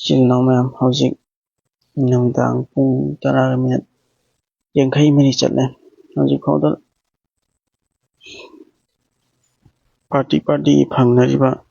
Ichil-inaw mayam hawjik numidang pung 10:40 chatle. Hawjik phawda party phangnariba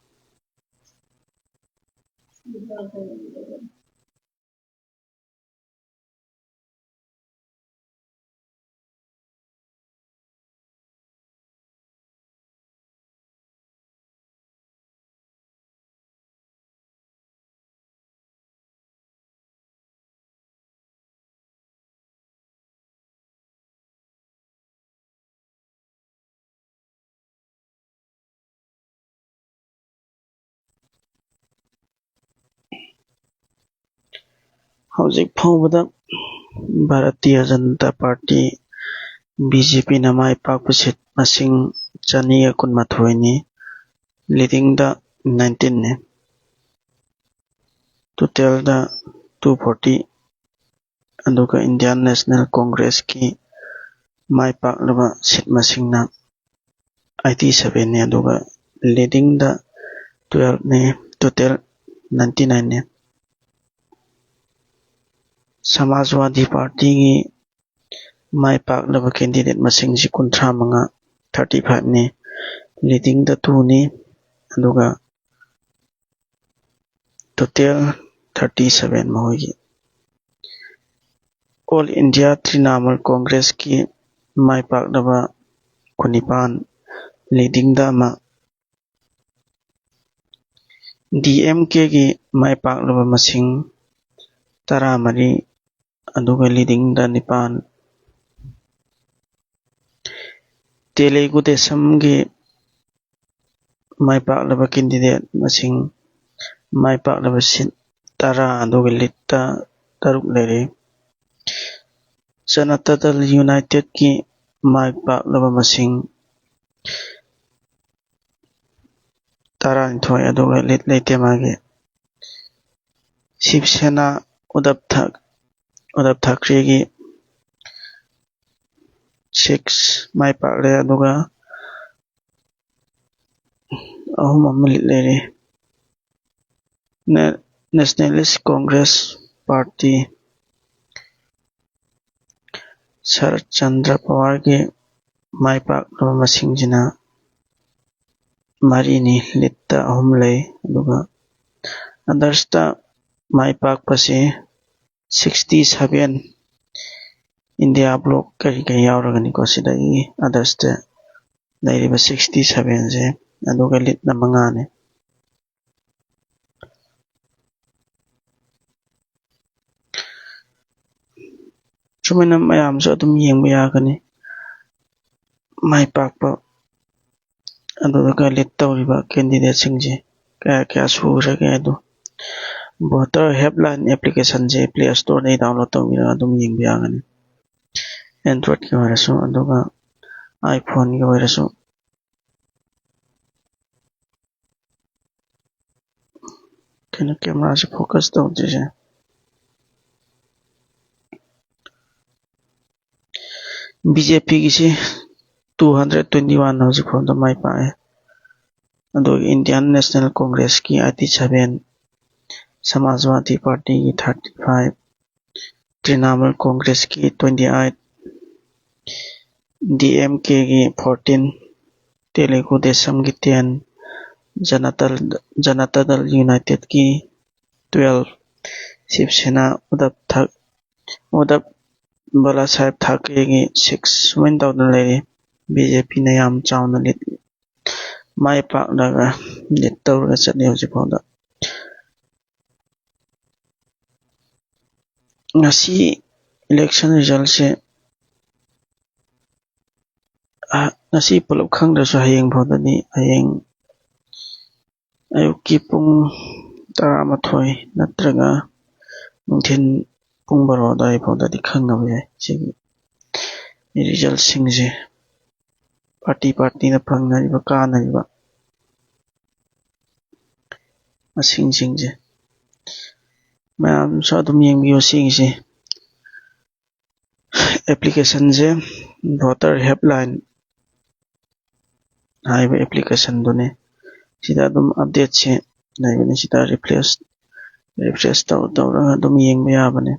hawjik phawbada Bharatiya Janata Party BJP na mai pakpa seat masing 212 ni, leading da 19 ne, total da 240, aduga Indian National Congress ki mai paklaba seat masing na 87 ne, aduga leading da 12 ne, total 99 ne. Samajwadi Party ki mai paklaba candidate masing si 35, 35 ne, leading da 2 ne, aduga total 37 mahogi. All India Trinamool Congress ki mai paklaba 19, leading da ama. DMK ki mai paklaba masing 13, aduga leading da 9. Telugu Desam ki mai paklaba candidate masing mai paklaba seat 10, aduga lead da 6 lere. Janata Dal United ki mai paklaba masing 12, aduga lead leite mage. Shiv Sena Uddhav Thackeray ki 6 mai pakle, aduga 3 lead lere. Nationalist Congress Party Sharad Chandra Pawar ki mai paklaba masing jina 3 ni, lead da 3 lei, aduga others da mai pakpa se 67. India Bloc kari yauragani ko sidagi others da lairiba 67 se, aduga lead na 5 ne. Sumana mayamsu adum yengba yagani mai pakpa aduga lead tawriba candidate singje kaya surage adu. Voter helpline application je Play Store dai download tawbira adum yengba yagani. Android ki oirasu aduga iPhone ki oirasu. Kena camera se focus tawdise. BJP ki se 221 hawjik phawda mai pae, aduga Indian National Congress ki 87, Samajwadi Party ki 35, Trinamool Congress ki 28, DMK ki 14, Telugu Desam ki 10, Janata Dal United ki 12, Shiv Sena Uddhav Balasaheb Thackeray ki 6 sumain tawdana leire. BJP na yam chawna lead mai paklaga lead tawraga chatle hawjik phawda. Ngasi election result se ngasi pulap khangdrasu hayeng phawdani hayeng ayukki pung 11 natraga nungthin pung 12 adai phawdadi khangaba yai sigi result singje party na phangnariba kanariba masing singje mayamsu adum yengbiyo sigise. Application je voter helpline haiba application done sida adum update se naibani sida replace refresh ꯇꯧꯔꯒ ꯑꯗꯨꯝ ꯌꯦꯡꯕ ꯌꯥꯕꯅꯦ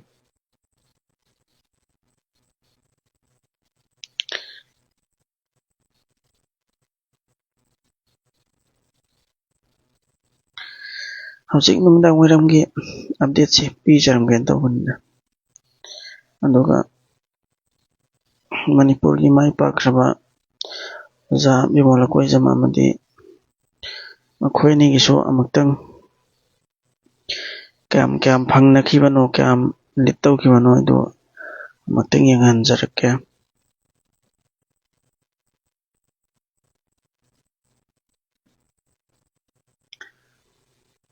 ꯍꯧꯖꯤꯛ ꯅꯨꯃꯤꯗꯥꯡ ꯋꯥꯏꯔꯝꯒꯤ ꯑꯞꯗꯦꯠꯁꯤ ꯄꯤꯖꯔꯝꯒꯦꯅ ꯇꯧꯕꯅꯤꯗ ꯑꯗꯨꯒ ꯃꯅꯤꯄꯨꯔꯒꯤ ꯃꯥꯏ ꯄꯥꯛꯈ꯭ꯔꯕ ꯑꯣꯖꯥ ꯕꯤꯃꯣꯜ ꯂꯀꯣꯏꯖꯝ ꯑꯃꯗꯤ ꯃꯈꯣꯏ ꯑꯅꯤꯒꯤꯁꯨ ꯑꯃꯨꯛꯇꯪ ꯀꯌꯥꯝ ꯐꯪꯅꯈꯤꯕꯅꯣ ꯀꯌꯥꯝ ꯂꯤꯠ ꯇꯧꯈꯤꯕꯅꯣ ꯑꯗꯨ ꯑꯃꯨꯛꯇꯪ ꯌꯦꯡꯍꯟꯖꯔꯛꯀꯦ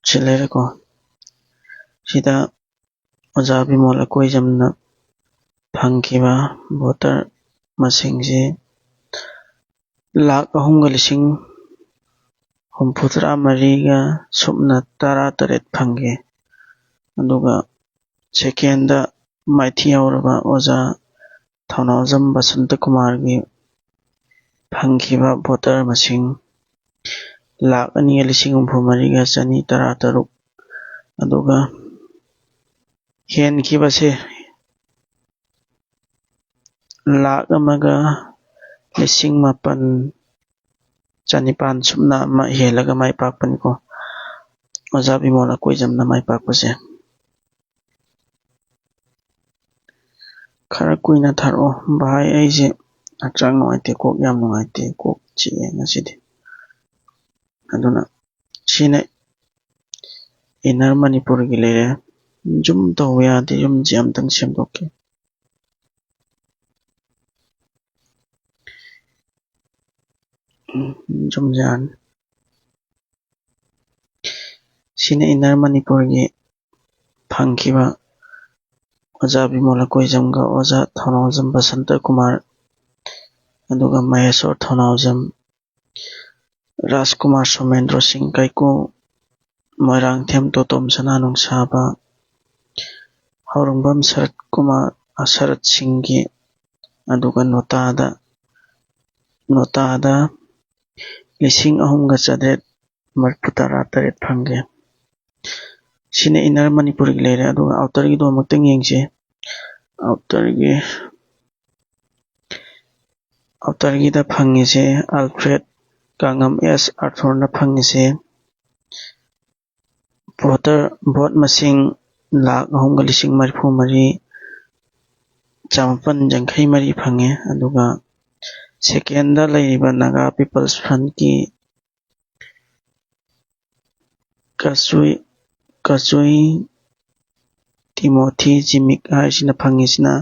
ꯁꯤ ꯂꯩꯔꯦꯀꯣ ꯁꯤꯗ ꯑꯣꯖꯥ ꯕꯤꯃꯣꯜ ꯂꯀꯣꯏꯖꯝꯅ ꯐꯪꯈꯤꯕ ꯚꯣꯇꯔ ꯃꯁꯤꯡꯁꯤ 3,63,000 ꯐꯪꯈꯤ ꯑꯗꯨꯒ ꯁꯦꯀꯦꯟꯗ ꯃꯥꯏꯊꯤꯍꯧꯔꯕ ꯑꯣꯖꯥ ꯊꯧꯅꯥꯎꯖꯝ ꯕꯁꯟꯇꯀꯨꯃꯥꯔꯒꯤ ꯐꯪꯈꯤꯕ ꯚꯣꯇꯔ ꯃꯁꯤꯡ 2,63,113 ꯑꯗꯨꯒ ꯍꯦꯟꯈꯤꯕꯁꯦ 1,09,900 ꯁꯨꯞꯅ ꯑꯃ ꯍꯦꯜꯂꯒ ꯃꯥꯏ ꯄꯥꯛꯄꯅꯤꯀꯣ ꯑꯣꯖꯥ ꯕꯤꯃꯣꯜ ꯂꯀꯣꯏꯖꯝꯅ ꯃꯥꯏ ꯄꯥꯛꯄꯁꯦ ꯈꯔ ꯀꯨꯏꯅ ꯊꯥꯔꯛꯑꯣ ꯚꯥꯏ ꯑꯩꯁꯦ ꯍꯛꯆꯥꯡ ꯅꯨꯡꯉꯥꯏꯇꯦ ꯀꯣꯛ ꯌꯥꯝ ꯅꯨꯡꯉꯥꯏꯇꯦ ꯀꯣꯛ ꯆꯤꯛꯑꯦ ꯉꯁꯤꯗꯤ ꯑꯗꯨꯅ ꯁꯤꯅ ꯏꯟꯅꯔ ꯃꯅꯤꯄꯨꯔꯒꯤ ꯂꯩꯔꯦ ꯖꯨꯝ ꯇꯧꯕ ꯌꯥꯗꯦ ꯌꯨꯝꯁꯦ ꯑꯝꯇꯪ ꯁꯦꯝꯗꯣꯛꯀꯦ ꯖꯨꯝ ꯌꯥꯅꯤ ꯁꯤꯅ ꯏꯟꯅꯔ ꯃꯅꯤꯄꯨꯔꯒꯤ ꯐꯪꯈꯤꯕ ꯑꯣꯖꯥ ꯕꯤꯃꯣꯜ ꯂꯀꯣꯏꯖꯝꯒ ꯑꯣꯖꯥ ꯊꯧꯅꯥꯎꯖꯝ ꯕꯁꯟꯇꯀꯨꯃꯥꯔ ꯑꯗꯨꯒ ꯃꯍꯦꯁꯣꯔ ꯊꯧꯅꯥꯎꯖꯝ ꯔꯥꯖꯀꯨꯃꯥꯔ ꯁꯣꯃꯦꯟꯗ꯭ꯔꯣ ꯁꯤꯡ ꯀꯩꯀꯨ ꯃꯣꯏꯔꯥꯡꯊꯦꯝ ꯇꯣꯇꯣꯝ ꯁꯅꯥ ꯅꯨꯡꯁꯥꯕ ꯍꯧꯔꯪꯕꯝ ꯁꯔꯠ ꯁꯤꯡꯒꯤ ꯑꯗꯨꯒ ꯅꯣꯇꯥꯗ 3,900 ꯐꯪꯒꯦ ꯁꯤꯅ ꯏꯟꯅꯔ ꯃꯅꯤꯄꯨꯔꯒꯤ ꯂꯩꯔꯦ ꯑꯗꯨꯒ ꯑꯥꯎꯇꯔꯒꯤꯗꯣ ꯑꯃꯨꯛꯇꯪ ꯌꯦꯡꯁꯤ ꯑꯥꯎꯇꯔꯒꯤꯗ ꯐꯪꯉꯤꯁꯦ ꯑꯜꯐ꯭ꯔꯦꯗ ꯀꯥꯉꯝ ꯑꯦꯁ ꯑꯥꯔꯊꯨꯔꯅ ꯐꯪꯉꯤꯁꯦ ꯚꯣꯠ ꯃꯁꯤꯡ 3,34,184 ꯐꯪꯉꯦ ꯑꯗꯨꯒ ꯁꯦꯀꯦꯟꯗ ꯂꯩꯔꯤꯕ ꯅꯥꯒꯥ ꯄꯤꯄꯜꯁ ꯐ꯭ꯔꯟꯠꯀꯤ ꯀꯆꯨꯏ ꯇꯤꯃꯣꯊꯤ ꯖꯤꯃꯤꯛ ꯍꯥꯏꯁꯤꯅ ꯐꯪꯉꯤꯁꯤꯅ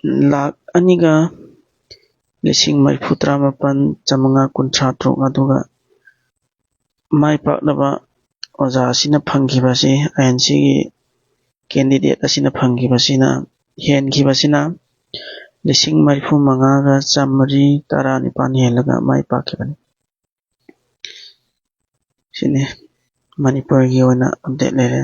2,02,039,533 ꯑꯗꯨꯒ ꯃꯥꯏ ꯄꯥꯛꯂꯕ ꯑꯣꯖꯥ ꯑꯁꯤꯅ ꯐꯪꯈꯤꯕꯁꯤ ꯑꯥꯏꯑꯦꯟꯁꯤꯒꯤ ꯀꯦꯟꯗꯤꯗꯦꯠ ꯑꯁꯤꯅ ꯐꯪꯈꯤꯕꯁꯤꯅ ꯍꯦꯟꯈꯤꯕꯁꯤꯅ 35,919 ꯍꯦꯜꯂꯒ ꯃꯥꯏ ꯄꯥꯛꯈꯤꯕꯅꯤ ꯁꯤꯅꯤ ꯃꯅꯤꯄꯨꯔꯒꯤ ꯑꯣꯏꯅ ꯑꯞꯗꯦꯠ ꯂꯩꯔꯦ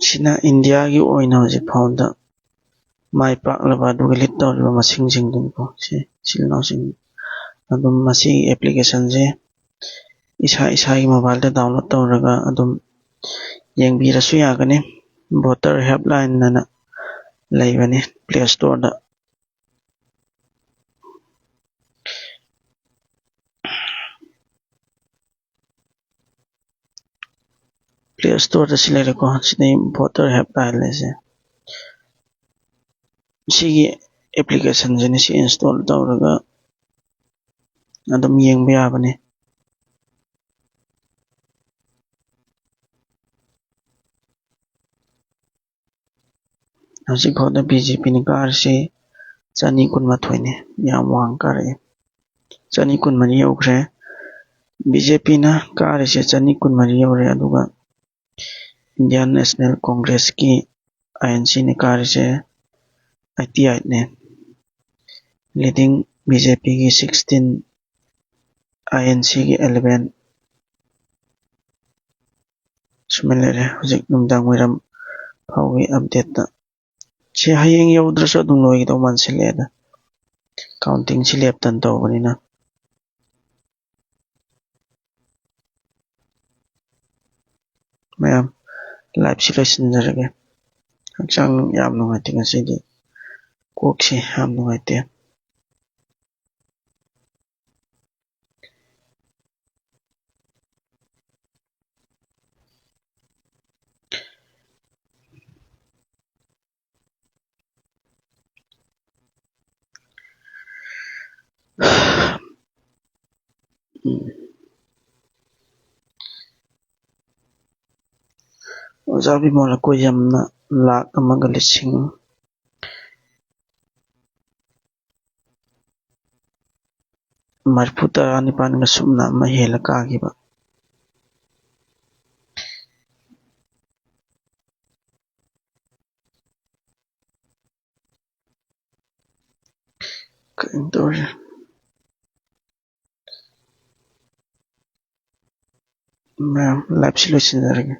ꯁꯤꯅ ꯏꯟꯗꯤꯌꯥꯒꯤ ꯑꯣꯏꯅ ꯍꯧꯖꯤꯛ ꯐꯥꯎꯕꯗ ꯃꯥꯏ ꯄꯥꯛꯂꯕ ꯑꯗꯨꯒ ꯂꯤꯠ ꯇꯧꯔꯤꯕ ꯃꯁꯤꯡꯁꯤꯡꯗꯨꯅꯤꯀꯣ ꯏꯆꯤꯜ ꯏꯅꯥꯎꯁꯤꯡ ꯑꯗꯨꯝ ꯃꯁꯤꯒꯤ ꯑꯦꯄ꯭ꯂꯤꯀꯦꯁꯟꯁꯦ ꯏꯁꯥꯒꯤ ꯃꯣꯕꯥꯏꯜꯗ ꯗꯥꯎꯟꯂꯣꯗ ꯇꯧꯔꯒ ꯑꯗꯨꯝ ꯌꯦꯡꯕꯤꯔꯁꯨ ꯌꯥꯒꯅꯤ ꯚꯣꯇꯔ ꯍꯦꯜꯞꯂꯥꯏꯟ ꯑꯅ ꯂꯩꯕꯅꯤ ꯄ꯭ꯂꯦ ꯁ꯭ꯇꯣꯔꯗ ꯁꯤ ꯂꯩꯔꯦꯀꯣ ꯁꯤꯗꯩ ꯚꯣꯇꯔ ꯍꯦꯜꯞꯂꯥꯏꯟ ꯂꯩꯁꯦ ꯁꯤꯒꯤ ꯑꯦꯄ꯭ꯂꯤꯀꯦꯁꯟꯁꯤꯅ ꯁꯤ ꯏꯟꯁꯇꯣꯜ ꯇꯧꯔꯒ ꯑꯗꯨꯝ ꯌꯦꯡꯕ ꯌꯥꯕꯅꯤ ꯍꯧꯖꯤꯛ ꯐꯥꯎꯗ BJPꯅ ꯀꯥꯔꯤꯁꯤ 212ꯅꯤ ꯌꯥꯝ ꯋꯥꯡ ꯀꯥꯔꯛꯑꯦ 214 ꯌꯧꯈ꯭ꯔꯦ BJPꯅ ꯀꯥꯔꯤꯁꯦ 214 ꯌꯧꯔꯦ ꯑꯗꯨꯒ ꯏꯟꯗꯤꯌꯟ ꯅꯦꯁꯅꯦꯜ ꯀꯣꯡꯒ꯭ꯔꯦꯁꯀꯤ INCꯅ ꯀꯥꯔꯤꯁꯦ 88ꯅꯦ ꯂꯤꯗꯤꯡ BJPꯒꯤ 16 INCꯒꯤ 11 ꯁꯨꯃꯥꯏꯅ ꯂꯩꯔꯦ ꯍꯧꯖꯤꯛ ꯅꯨꯡꯗꯥꯡ ꯋꯥꯏꯔꯝ ꯐꯥꯎꯒꯤ ꯑꯞꯗꯦꯠꯇ ꯁꯤ ꯍꯌꯦꯡ ꯌꯧꯗ꯭ꯔꯁꯨ ꯑꯗꯨꯝ ꯂꯣꯏꯒꯗꯧ ꯃꯥꯟꯁꯤꯜꯂꯛꯑꯦꯗ ꯀꯥꯎꯟꯇꯤꯡꯁꯤ ꯂꯦꯞꯇꯅ ꯇꯧꯕꯅꯤꯅ ꯃꯌꯥꯝ ꯂꯥꯏꯚꯁꯤ ꯂꯣꯏꯁꯤꯟꯖꯔꯒꯦ ꯍꯛꯆꯥꯡ ꯌꯥꯝ ꯅꯨꯡꯉꯥꯏꯇꯦ ꯉꯁꯤꯗꯤ ꯀꯣꯛꯁꯤ ꯌꯥꯝ ꯅꯨꯡꯉꯥꯏꯇꯦ ꯑꯣꯖꯥ ꯕꯤꯃꯣꯜ ꯑꯀꯣꯏꯖꯝꯅ ꯂꯥꯈ 1,39,000 ꯁꯨꯞꯅ ꯑꯃ ꯍꯦꯜꯂ ꯀꯥꯈꯤꯕ ꯀꯩꯅꯣ ꯇꯧꯔꯤꯁꯦ ꯃꯌꯥꯝ ꯂꯥꯏꯚꯁꯤ ꯂꯣꯏꯁꯤꯟꯖꯔꯒꯦ